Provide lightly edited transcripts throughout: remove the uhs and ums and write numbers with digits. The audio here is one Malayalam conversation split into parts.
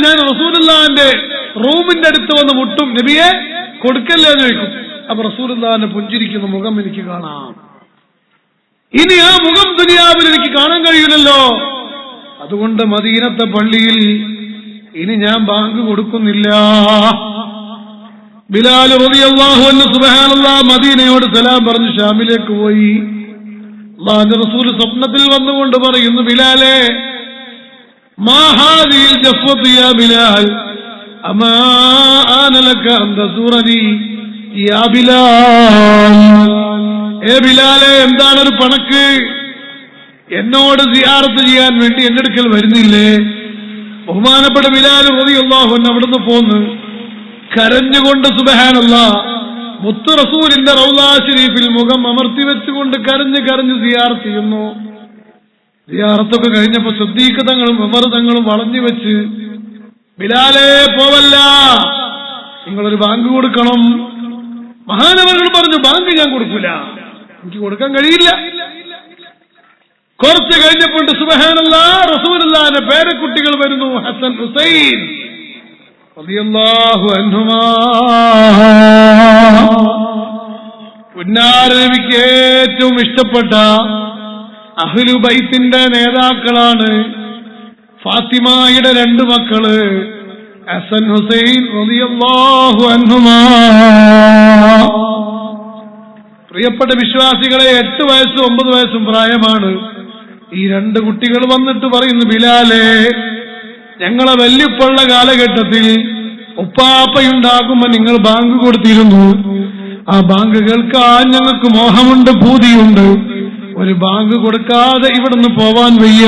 ഞാൻ റസൂലുള്ളാഹിന്റെ റൂമിന്റെ അടുത്ത് വന്ന് മുട്ടും, നബിയെ കൊടുക്കല്ലേ എന്ന് ചോദിക്കും. അപ്പൊ റസൂലുള്ളാഹിന്റെ പുഞ്ചിരിക്കുന്ന മുഖം എനിക്ക് കാണാം. ഇനി ആ മുഖം ദുനിയാവിൽ എനിക്ക് കാണാൻ കഴിയില്ലല്ലോ. അതുകൊണ്ട് മദീനത്തെ പള്ളിയിൽ ഇനി ഞാൻ ബാങ്ക് കൊടുക്കുന്നില്ല. ബിലാൽ റളിയല്ലാഹു അൻഹു സുബ്ഹാനല്ലാഹ് മദീനയോട് സലാം പറഞ്ഞു ഷാമിലേക്ക് പോയി. അല്ലാഹുവിന്റെ റസൂൽ സ്വപ്നത്തിൽ വന്നുകൊണ്ട് പറയുന്നു, ബിലാലേ മാ ഹാദിഹിൽ ജഫ്വതു യാ ബിലാൽ അമാ ആന ലക അൻ തസൂറനി യാ ബിലാൽ. ഏ ബിലാലെ, എന്താണൊരു പണക്ക്? എന്നോട് സിയാറത്ത് ചെയ്യാൻ വേണ്ടി എന്റെ അടുക്കൽ വരുന്നില്ലേ? ബഹുമാനപ്പെട്ട ബിലാൽ റളിയല്ലാഹു അൻഹു അവിടുന്ന് പോന്ന് കരഞ്ഞുകൊണ്ട് സുബ്ഹാനല്ലാഹ് മുത്തു റസൂലിന്റെ റൗളാ ശരീഫിൽ മുഖം അമർത്തി വെച്ചുകൊണ്ട് കരഞ്ഞ് കരഞ്ഞ് സിയാറത്ത് ചെയ്യുന്നു. സിയാറത്തൊക്കെ കഴിഞ്ഞപ്പോ സിദ്ദീഖ് തങ്ങളും ഉമർ തങ്ങളും വളഞ്ഞു വെച്ച്, ബിലാലെ പോവല്ല, നിങ്ങളൊരു ബാങ്ക് കൊടുക്കണം. മഹാനവറുകൾ പറഞ്ഞു, ബാങ്ക് ഞാൻ കൊടുക്കൂല, എനിക്ക് കൊടുക്കാൻ കഴിയില്ല. കുറച്ച് കഴിഞ്ഞപ്പോൾ സുബ്ഹാനല്ലാഹ് റസൂലുള്ളാഹിന്റെ പേരക്കുട്ടികൾ വരുന്നു, ഹസൻ ഹുസൈൻ റളിയല്ലാഹു അൻഹുമാ. പുന്നാരനബിക്ക് ഏറ്റവും ഇഷ്ടപ്പെട്ട അഹ്ലു ബൈത്തിന്റെ നേതാക്കളാണ് ഫാത്തിമയുടെ 2 മക്കള് ഹസൻ ഹുസൈൻ റളിയല്ലാഹു അൻഹുമാ. പ്രിയപ്പെട്ട വിശ്വാസികളെ, 8 വയസ്സും 9 വയസ്സും പ്രായമാണ്. ഈ 2 കുട്ടികൾ വന്നിട്ട് പറയുന്നു, ബിലാലെ, ഞങ്ങളെ വല്യപ്പുള്ള കാലഘട്ടത്തിൽ ഉപ്പാപ്പയുണ്ടാകുമ്പോ നിങ്ങൾ ബാങ്ക് കൊടുത്തിരുന്നു. ആ ബാങ്ക് കേൾക്കാൻ ഞങ്ങൾക്ക് മോഹമുണ്ട്, പൂതിയുണ്ട്. ഒരു ബാങ്ക് കൊടുക്കാതെ ഇവിടുന്ന് പോവാൻ വയ്യ.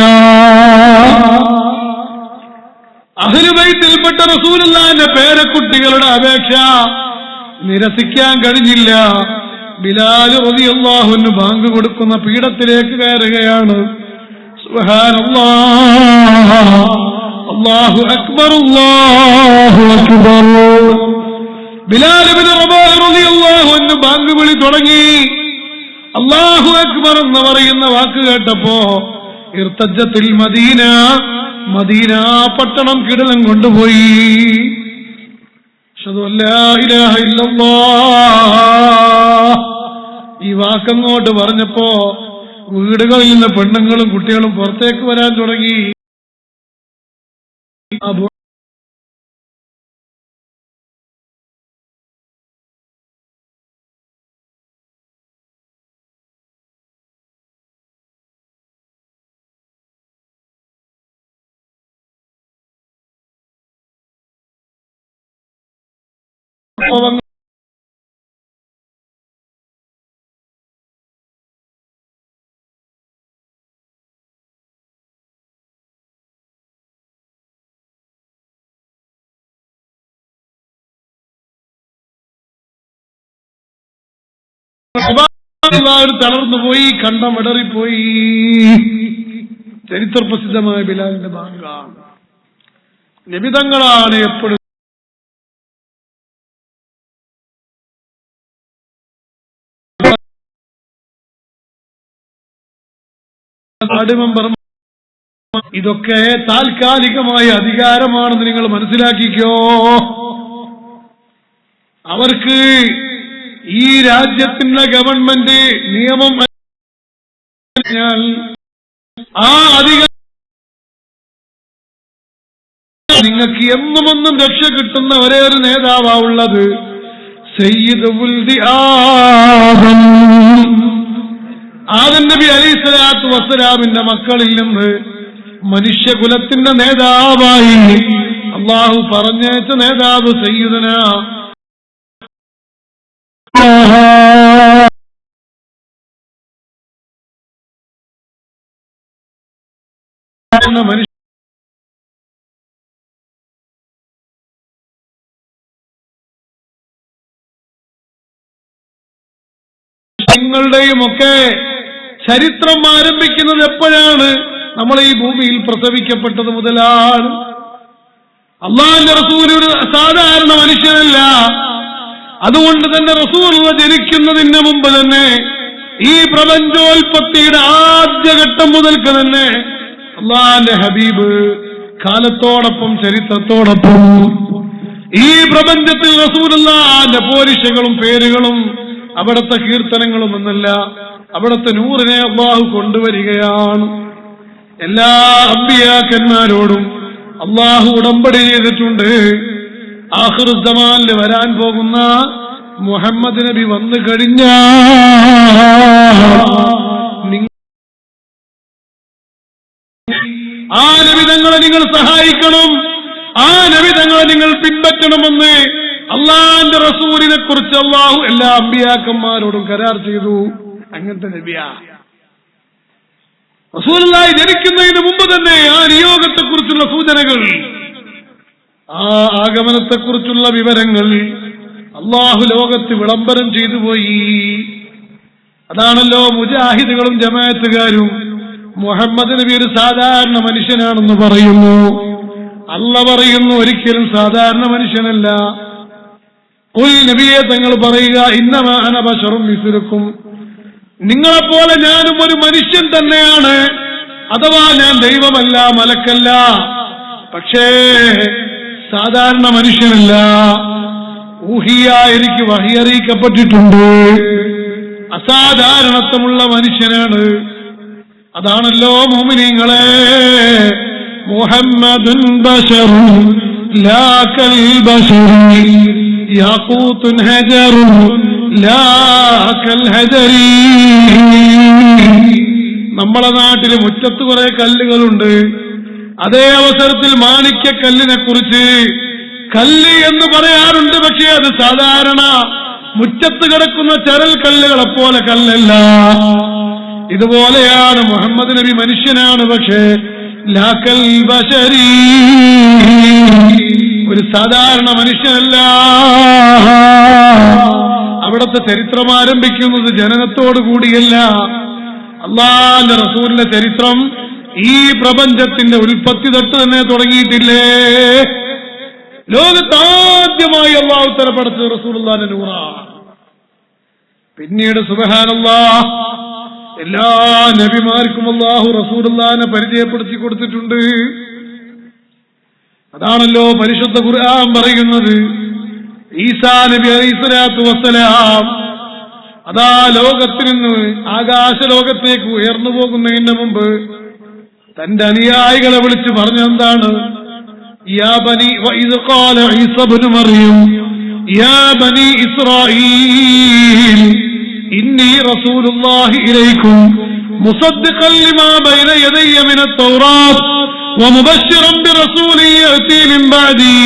അഹ്ലു ബൈത്തിൽപ്പെട്ട റസൂലുള്ളാഹിന്റെ പേരക്കുട്ടികളുടെ അപേക്ഷ നിരസിക്കാൻ കഴിഞ്ഞില്ല. ബിലാൽ റളിയല്ലാഹു അൻഹു ബാങ്ക് കൊടുക്കുന്ന പീഠത്തിലേക്ക് കയറുകയാണ്. സുബ്ഹാനല്ലാഹ്, അല്ലാഹു അക്ബർ, അല്ലാഹു അക്ബർ. ബിലാൽ ഇബ്നു റബാഹ് റളിയല്ലാഹു അൻഹു ബാങ്ക് വിളി തുടങ്ങി. അല്ലാഹു അക്ബർ എന്ന് പറയുന്ന വാക്ക് കേട്ടപ്പോ ഇർതജ്ജത്തുൽ മദീന, മദീന പട്ടണം കിടിലം കൊണ്ടുപോയി. അശ്ഹദു അല്ലാ ഇലാഹ ഇല്ലല്ലാഹ് ഈ വാക്കങ്ങോട്ട് പറഞ്ഞപ്പോ വീടുകളിൽ നിന്ന് പെണ്ണുങ്ങളും കുട്ടികളും പുറത്തേക്ക് വരാൻ തുടങ്ങി. തളർന്നുപോയി, കണ്ടമിടറിപ്പോയി. ചരിത്ര പ്രസിദ്ധമായ ബിലാലിന്റെ ബാങ്കാണ്. നബിതങ്ങളാണ് എപ്പോഴും ഇതൊക്കെ താൽക്കാലികമായ അധികാരമാണെന്ന് നിങ്ങൾ മനസ്സിലാക്കിക്കോ. അവർക്ക് ഈ രാജ്യത്തിന്റെ ഗവൺമെന്റ് നിയമം ആ അധികാരം നിങ്ങൾക്ക് എന്നുമൊന്നും രക്ഷ കിട്ടുന്ന ഒരേ ഒരു നേതാവുള്ളത് സയ്യിദ് ഉൽദി ആദം. ആദം നബി അലൈഹിസ്സലാത്തു വസ്സലാമിന്റെ മക്കളിൽ നിന്ന് മനുഷ്യകുലത്തിന്റെ നേതാവായി അല്ലാഹു പറഞ്ഞേച്ച നേതാവ് സയ്യിദുനാ നിങ്ങളുടെയും ഒക്കെ ചരിത്രം ആരംഭിക്കുന്നത് എപ്പോഴാണ്? നമ്മൾ ഈ ഭൂമിയിൽ പ്രസവിക്കപ്പെട്ടത് മുതലാണ്. അല്ലാഹുവിന്റെ റസൂൽ ഒരു സാധാരണ മനുഷ്യനല്ല. അതുകൊണ്ട് തന്നെ റസൂൽ ജനിക്കുന്നതിന് മുമ്പ് തന്നെ ഈ പ്രപഞ്ചോൽപത്തിയുടെ ആദ്യഘട്ടം മുതൽക്ക് തന്നെ അല്ലാഹുവിന്റെ ഹബീബ് കാലത്തോടൊപ്പം ചരിത്രത്തോടൊപ്പം ഈ പ്രപഞ്ചത്തിൽ റസൂലുള്ളാഹിന്റെ പോരിശകളും പേരുകളും അവിടുത്തെ കീർത്തനങ്ങളും എന്നല്ല, അവിടുത്തെ നൂറിനെ അല്ലാഹു കൊണ്ടുവരികയാണ്. എല്ലാ അമ്പിയാക്കന്മാരോടും അല്ലാഹു ഉടമ്പടി ചെയ്തിട്ടുണ്ട്. ആഖിറുസ്സമാനിൽ വരാൻ പോകുന്ന മുഹമ്മദ് നബി വന്നു കഴിഞ്ഞാൽ ആ നബിതങ്ങളെ നിങ്ങൾ സഹായിക്കണം, ആ നബിതങ്ങളെ നിങ്ങൾ പിൻപറ്റണമെന്ന് അള്ളാന്റെ റസൂലിനെ കുറിച്ച് അല്ലാഹു എല്ലാ അമ്പിയാക്കന്മാരോടും കരാർ ചെയ്തു. അങ്ങനത്തെ നബിയാ റസൂലുള്ളാഹി ജനിക്കുന്നതിന് മുമ്പ് തന്നെ ആ നിയോഗത്തെക്കുറിച്ചുള്ള സൂചനകൾ, ആ ആഗമനത്തെക്കുറിച്ചുള്ള വിവരങ്ങൾ അല്ലാഹു ലോകത്ത് വിളംബരം ചെയ്തു പോയി. അതാണല്ലോ മുജാഹിദുകളും ജമാഅത്തുകാരും മുഹമ്മദ് നബി ഒരു സാധാരണ മനുഷ്യനാണെന്ന് പറയുന്നു. അല്ലാഹു പറയുന്നു ഒരിക്കലും സാധാരണ മനുഷ്യനല്ല. നബിയെ തങ്ങൾ പറയുക, ഇന്നമാ അന ബശറും മിസ്ലുക്കും, നിങ്ങളെപ്പോലെ ഞാനും ഒരു മനുഷ്യൻ തന്നെയാണ്. അഥവാ ഞാൻ ദൈവമല്ല, മലക്കല്ല, പക്ഷേ സാധാരണ മനുഷ്യനല്ല. ഊഹിയ, എനിക്ക് വഹി അറിയിക്കപ്പെട്ടിട്ടുണ്ട്, അസാധാരണത്വമുള്ള മനുഷ്യനാണ്. അതാണല്ലോ മുഅ്മിനീങ്ങളെ, മുഹമ്മദുൻ ബശറുൻ ലാ കൽ ബശരി യാഖൂത്തുൻ ഹജറുൻ ലാ കൽ ഹജരി. നമ്മളെ നാട്ടില് മുറ്റത്ത് കുറെ കല്ലുകളുണ്ട്. അതേ അവസരത്തിൽ മാണിക്യക്കല്ലിനെ കുറിച്ച് കല്ല് എന്ന് പറയാറുണ്ട്. പക്ഷേ അത് സാധാരണ മുറ്റത്ത് കിടക്കുന്ന ചരൽ കല്ലുകളെ പോലെ കല്ലല്ല. ഇതുപോലെയാണ് മുഹമ്മദ് നബി, മനുഷ്യനാണ്, പക്ഷേ ലാക്കൽ ബശരി, ഒരു സാധാരണ മനുഷ്യനല്ല. അവിടുത്തെ ചരിത്രം ആരംഭിക്കുന്നത് ജനനത്തോടു കൂടിയല്ല. അല്ലാഹുവിന്റെ റസൂലിന്റെ ചരിത്രം ഈ പ്രപഞ്ചത്തിന്റെ ഉൽപ്പത്തി തൊട്ട് തന്നെ തുടങ്ങിയിട്ടില്ലേ. ലോകത്താദ്യമായി അല്ലാഹു തആല പടച്ച റസൂലുള്ളാഹിന്റെ നൂറാണ്. പിന്നീട് സുബ്ഹാനല്ലാഹ് എല്ലാ നബിമാർക്കും അല്ലാഹു റസൂലുള്ളാഹിനെ പരിചയപ്പെടുത്തി കൊടുത്തിട്ടുണ്ട്. അതാണല്ലോ പരിശുദ്ധ ഖുർആൻ പറയുന്നത്. ഈസാ നബി അലൈഹിസ്സലാത്തു വസ്സലാം അതാ ലോകത്തിൽ നിന്ന് ആകാശ ലോകത്തേക്ക് ഉയർന്നു പോകുന്നതിന് മുമ്പ് തന്റെ അനുയായികളെ വിളിച്ച് പറഞ്ഞെന്താണ്? യാ ബനി വഇദ് ഖാല ഈസ ഇബ്നു മറിയം യാ ബനി ഇസ്രായീൽ ഇന്നി റസൂലുള്ളാഹി ഇലൈക്കും മുസദ്ദിഖൻ ലിമാ ബൈന യദയ്യ മിനത് തൗറാത്ത് വമുബശ്ശിറൻ ബിറസൂലിൻ യഅതി മിൻ ബഅദി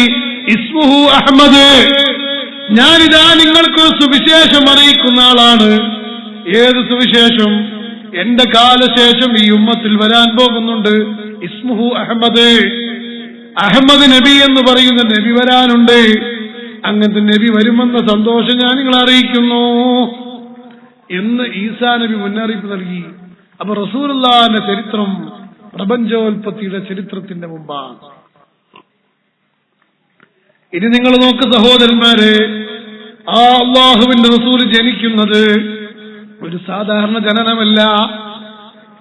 ഇസ്മുഹു അഹ്മദ്. ഞാനിതാ നിങ്ങൾക്ക് സുവിശേഷം അറിയിക്കുന്ന ആളാണ്. ഏത് സുവിശേഷം? എന്റെ കാലശേഷം ഈ ഉമ്മത്തിൽ വരാൻ പോകുന്നുണ്ട്. ഇസ്മുഹു അഹ്മദ്, അഹമ്മദ് നബി എന്ന് പറയുന്ന നബി വരാനുണ്ട്. അങ്ങനത്തെ നബി വരുമെന്ന സന്തോഷം ഞാൻ നിങ്ങളെ അറിയിക്കുന്നു എന്ന് ഈസാ നബി മുന്നറിയിപ്പ് നൽകി. അപ്പൊ റസൂലുള്ളാഹിന്റെ ചരിത്രം പ്രപഞ്ചോൽപത്തിയുടെ ചരിത്രത്തിന്റെ മുമ്പാണ്. ഇനി നിങ്ങൾ നോക്ക് സഹോദരന്മാരെ, ആ അല്ലാഹുവിന്റെ റസൂൽ ജനിക്കുന്നത് ഒരു സാധാരണ ജനനമല്ല.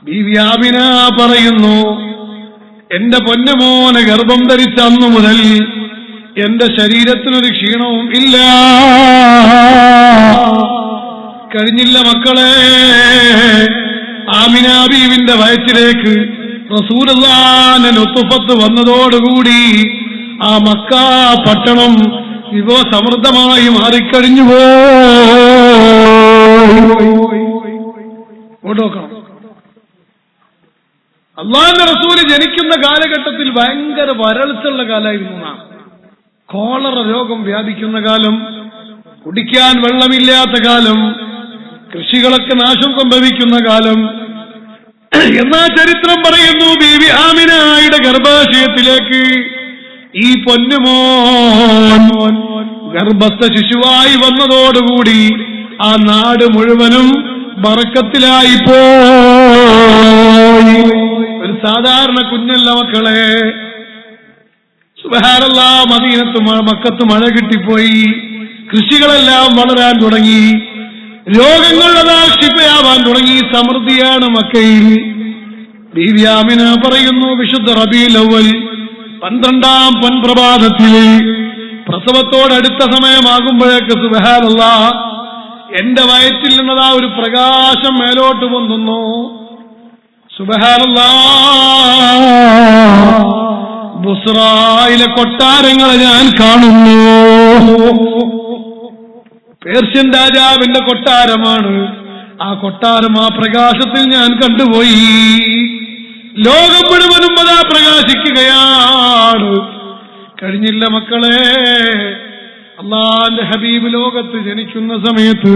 ബീവി ആമിന പറയുന്നു, എന്റെ പൊന്നുമോനെ ഗർഭം ധരിച്ച അന്നു മുതൽ എന്റെ ശരീരത്തിനൊരു ക്ഷീണവും ഇല്ല. കഴിഞ്ഞില്ല മക്കളെ, ആമിന ബീവിന്റെ വയറ്റിലേക്ക് റസൂലുള്ളാഹിന്റെ നുത്ഫത്ത് വന്നതോടുകൂടി ആ മക്ക പട്ടണം വിഭവസമൃദ്ധമായി മാറിക്കഴിഞ്ഞു പോക്കണം. അല്ലാഹുവിന്റെ റസൂല് ജനിക്കുന്ന കാലഘട്ടത്തിൽ ഭയങ്കര വരൾച്ചുള്ള കാലമായിരുന്നു. കോളറ രോഗം വ്യാപിക്കുന്ന കാലം, കുടിക്കാൻ വെള്ളമില്ലാത്ത കാലം, കൃഷികളൊക്കെ നാശം സംഭവിക്കുന്ന കാലം. എന്നാ ചരിത്രം പറയുന്നു, ബീവി ആമിനയുടെ ഗർഭാശയത്തിലേക്ക് ഈ പൊന്നുമോൻ ഗർഭസ്ഥ ശിശുവായി വന്നതോടുകൂടി ആ നാട് മുഴുവനും ബറക്കത്തിലായി പോയി. ഒരു സാധാരണ കുഞ്ഞല്ല മക്കളെ. സുബ്ഹാനല്ലാഹ്, മദീനത്ത് മക്കത്ത് മഴ കിട്ടിപ്പോയി, കൃഷികളെല്ലാം വളരാൻ തുടങ്ങി, രോഗങ്ങൾ അതാ ശിഫയാവാൻ തുടങ്ങി, സമൃദ്ധിയാണ് മക്കയിൽ. ബീവി ആമിന പറയുന്നു, വിശുദ്ധ റബീഉൽ അവ്വൽ 12-ാം പൊൻപ്രഭാതത്തിൽ പ്രസവത്തോടടുത്ത സമയമാകുമ്പോഴേക്ക് സുബ്ഹാനല്ലാഹ് എന്റെ വയറ്റിൽ നിന്നതാ ഒരു പ്രകാശം മേലോട്ട് പൊന്തുന്നു. സുബ്ഹാനല്ലാഹ്, ബുസ്റായിലെ കൊട്ടാരങ്ങളെ ഞാൻ കാണുന്നു. പേർഷ്യൻ രാജാവിന്റെ കൊട്ടാരമാണ്. ആ കൊട്ടാരം ആ പ്രകാശത്തിൽ ഞാൻ കണ്ടുപോയി. ലോകം മുഴുവനും അതാ പ്രകാശിക്കുകയാണ്. കഴിഞ്ഞില്ല മക്കളെ, അല്ലാഹുവിന്റെ ഹബീബ് ലോകത്ത് ജനിക്കുന്ന സമയത്ത്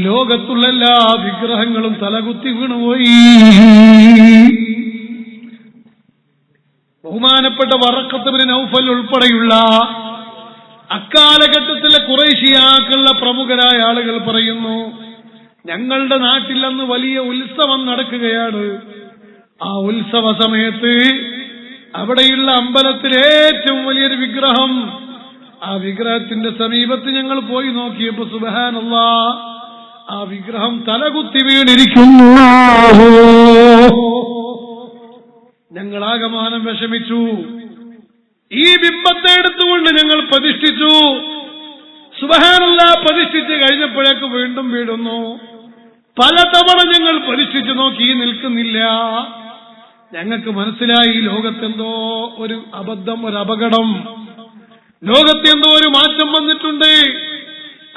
ലോകത്തുള്ള എല്ലാ വിഗ്രഹങ്ങളും തലകുത്തി വീണുപോയി. ബഹുമാനപ്പെട്ട വറഖത്ത് ഇബ്നു നൗഫൽ ഉൾപ്പെടെയുള്ള അക്കാലഘട്ടത്തിലെ ഖുറൈശിയാക്കളുടെ പ്രമുഖരായ ആളുകൾ പറയുന്നു, ഞങ്ങളുടെ നാട്ടിൽ അന്ന് വലിയ ഉത്സവം നടക്കുകയാണ്. ആ ഉത്സവ സമയത്ത് അവിടെയുള്ള അമ്പലത്തിലെ ഏറ്റവും വലിയൊരു വിഗ്രഹം, ആ വിഗ്രഹത്തിന്റെ സമീപത്ത് ഞങ്ങൾ പോയി നോക്കിയപ്പോ സുബ്ഹാനല്ലാഹ്, ആ വിഗ്രഹം തലകുത്തി വീണിരിക്കുന്നു. ഞങ്ങളാകമാനം വിഷമിച്ചു. ഈ ബിംബത്തെ എടുത്തുകൊണ്ട് ഞങ്ങൾ പ്രതിഷ്ഠിച്ചു. സുബ്ഹാനല്ലാഹ്, പ്രതിഷ്ഠിച്ച് കഴിഞ്ഞപ്പോഴേക്ക് വീണ്ടും വീടുന്നു. പലതവണ ഞങ്ങൾ പരീക്ഷിച്ചു നോക്കി, നിൽക്കുന്നില്ല. ഞങ്ങൾക്ക് മനസ്സിലായി ലോകത്തെന്തോ ഒരു അബദ്ധം, ഒരു അപകടം, ലോകത്തെന്തോ ഒരു മാറ്റം വന്നിട്ടുണ്ട്.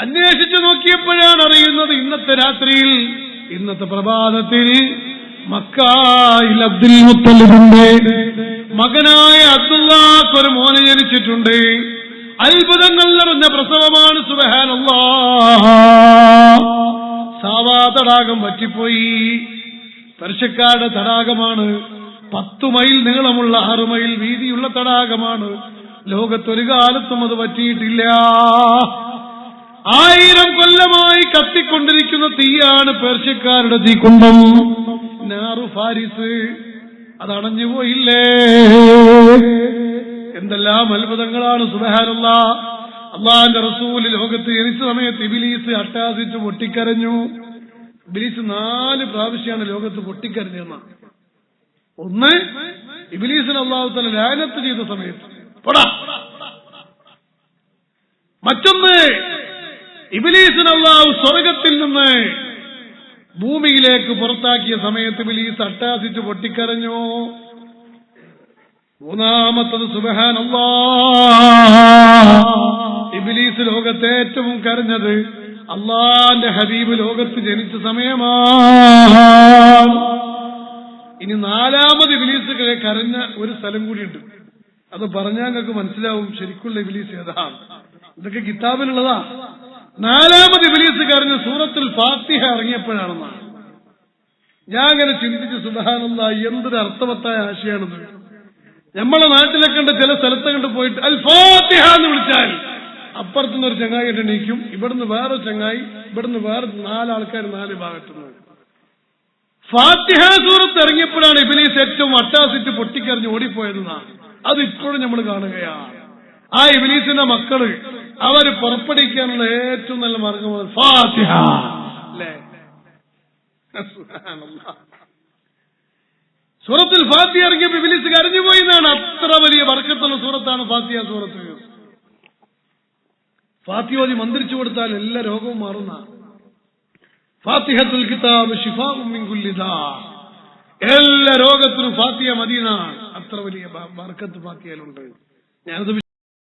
അന്വേഷിച്ചു നോക്കിയപ്പോഴാണ് അറിയുന്നത്, ഇന്നത്തെ രാത്രിയിൽ, ഇന്നത്തെ പ്രഭാതത്തിൽ മക്കയിൽ അബ്ദുൽ മുത്തലിബിന്റെ മകനായ അബ്ദുല്ലാഹ്ക്ക് ഒരു മോനെ ജനിച്ചിട്ടുണ്ട്. അത്ഭുതങ്ങൾ നിറഞ്ഞ പ്രസവമാണ്. സുബ്ഹാനല്ലാഹ്, സാവാ തടാകം പറ്റിപ്പോയി. പെർഷ്യക്കാരുടെ തടാകമാണ്. 10 മൈൽ നീളമുള്ള 6 മൈൽ വീതിയുള്ള തടാകമാണ്. ലോകത്തൊരു കാലത്തും അത് പറ്റിയിട്ടില്ല. 1000 കൊല്ലമായി കത്തിക്കൊണ്ടിരിക്കുന്ന തീയാണ് പേർഷ്യക്കാരുടെ തീക്കുണ്ടം, നാറു ഫാരിസ്. അതണഞ്ഞുപോയില്ലേ? എന്തെല്ലാം അത്ഭുതങ്ങളാണ്. സുബ്ഹാനല്ലാഹ്, അല്ലാഹുവിന്റെ റസൂൽ ലോകത്ത് ജനിച്ച സമയത്ത് ഇബ്ലീസ് അട്ടഹാസിച്ച് പൊട്ടിക്കരഞ്ഞു. ഇബ്ലീസ് 4 പ്രാവശ്യമാണ് ലോകത്ത് പൊട്ടിക്കരഞ്ഞെന്ന. ഒന്ന്, ഇബ്ലീസിന് അല്ലാഹു തആല ലഅനത്ത് ചെയ്ത സമയത്ത്. മറ്റൊന്ന്, ഇബ്ലീസിന് അല്ലാഹു സ്വർഗത്തിൽ നിന്ന് ഭൂമിയിലേക്ക് പുറത്താക്കിയ സമയത്ത് ഇബ്ലീസ് അട്ടഹാസിച്ച് പൊട്ടിക്കരഞ്ഞു. മൂന്നാമത്തത് സുബ്ഹാനല്ലാഹ്, ഇബ്ലീസ് ലോകത്തെ ഏറ്റവും കരഞ്ഞത് അല്ലാഹുവിന്റെ ഹബീബ് ലോകത്ത് ജനിച്ച സമയമാണ്. ഇനി 4ാമത് ഇബ്ലീസ് കരഞ്ഞ ഒരു സ്ഥലം കൂടിയുണ്ട്. അത് പറഞ്ഞാൽ നിങ്ങൾക്ക് മനസ്സിലാവും ശരിക്കുള്ള ഇബ്ലീസ് ഏതാണ്. ഇതൊക്കെ കിതാബിലുള്ളതാ. 4ാമത് ഇബ്ലീസ് കരഞ്ഞ സൂറത്തുൽ ഫാത്തിഹ ഇറങ്ങിയപ്പോഴാണെന്നാണ്. ഞാൻ അങ്ങനെ ചിന്തിച്ച്, സുബ്ഹാനല്ലാഹ്, എന്തൊരു അർത്ഥവത്തായ ആശയാണിത്. നമ്മളെ നാട്ടിലൊക്കെ ഉണ്ട്, ചില സ്ഥലത്ത് കണ്ട് പോയിട്ട് അൽ ഫാത്തിഹ എന്ന് വിളിച്ചാൽ അപ്പുറത്തുനിന്ന് ഒരു ചങ്ങായി എണീക്കും, ഇവിടുന്ന് വേറെ ചങ്ങായി, ഇവിടുന്ന് വേറെ 4 ആൾക്കാർ 4 ഭാഗത്തുനിന്ന്. ഫാത്തിഹ സൂറത്ത് ഇറങ്ങിയപ്പോഴാണ് ഇബ്ലീസ് ഏറ്റവും അട്ടാസിറ്റ് പൊട്ടിക്കറിഞ്ഞ് ഓടിപ്പോയതെന്നാണ്. അത് ഇപ്പോഴും നമ്മൾ കാണുകയാണ്. ആ ഇബ്ലീസിന്റെ മക്കള് അവര് പുറപ്പെടുവിക്കാനുള്ള ഏറ്റവും നല്ല മാർഗമാണ് ഫാത്തിഹ, അല്ലേ? സൂറത്തുൽ ഫാത്തിഹ ഇറങ്ങിയപ്പോൾ ഇബ്ലീസ് കരഞ്ഞുപോയി എന്നാണ്. അത്ര വലിയ ബർക്കത്തുള്ള സൂറത്താണ് ഫാത്തിഹ സൂറത്ത്. ഫാത്തിഹ ഓതി മന്ത്രിച്ചു കൊടുത്താൽ എല്ലാ രോഗവും മാറുന്ന. ഫാത്തിഹത്തുൽ കിതാബ് ശിഫാഉൻ മിൻ കുല്ലി ദാ, എല്ലാ രോഗത്തിനും ഫാത്തിഹ മദീനാണ്. അത്ര വലിയ ബർക്കത്ത് ഫാത്തിഹയിലുണ്ട്. ഞാനത്